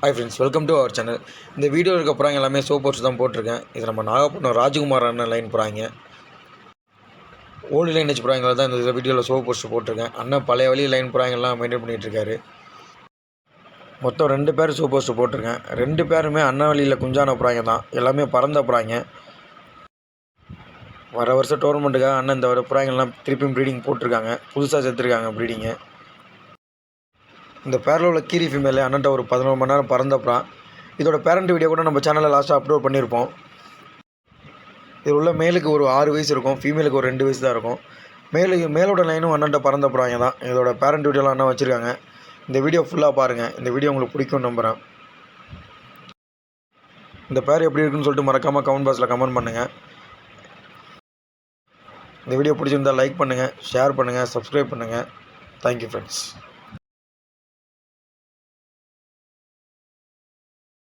Hi friends, welcome to our channel. இந்த வீடியோவில் இருக்க புறாங்க எல்லாமே சோ போஸ்ட் தான் போட்டிருக்கேன். இது நம்ம நாகப்பட்டினம் ராஜகுமார் அண்ணன் லைன் புறாங்க. ஓல்டு லைனேஜ் புறாங்களை தான் இந்த வீடியோவில் சோ போஸ்ட் போட்டிருக்கேன். அண்ணன் பழைய வழி லைன் புறாங்கெல்லாம் மெயின்டைன் பண்ணிகிட்ருக்காரு. மொத்தம் 2 பேர் சோ போஸ்ட் போட்டிருக்கேன். 2 பேருமே அண்ணன் வழியில் குஞ்சான புறாங்க தான். எல்லாமே பறந்த புறாங்க. வர வருஷம் டோர்னமெண்ட்டுக்காக அண்ணன் இந்த புறாங்கெல்லாம் திருப்பியும் ப்ரீடிங் போட்டிருக்காங்க. புதுசாக சேர்த்துருக்காங்க ப்ரீடிங்கு. இந்த பேரில் உள்ள கீரி ஃபீமேல் அண்ணன்ட்ட ஒரு 11 மணி நேரம் பறந்தப்புறம் இதோட பேரண்ட் வீடியோ கூட நம்ம சேனலில் லாஸ்ட்டாக அப்லோட் பண்ணியிருப்போம். இது உள்ள மேலுக்கு ஒரு 6 வயசு இருக்கும், ஃபீமேலுக்கு ஒரு 2 வயசு தான் இருக்கும். மேலோட லைனும் அண்ணன்ட்ட பறந்தப்புறாங்க தான். இதோட பேரண்ட் வீடியோலாம் அண்ணன் வச்சுருக்காங்க. இந்த வீடியோ ஃபுல்லாக பாருங்கள். இந்த வீடியோ உங்களுக்கு பிடிக்கும் நம்புகிறேன். இந்த பேர் எப்படி இருக்குன்னு சொல்லிட்டு மறக்காமல் கமெண்ட் பாக்ஸில் கமெண்ட் பண்ணுங்கள். இந்த வீடியோ பிடிச்சிருந்தால் லைக் பண்ணுங்கள், ஷேர் பண்ணுங்கள், சப்ஸ்கிரைப் பண்ணுங்கள். Thank you friends.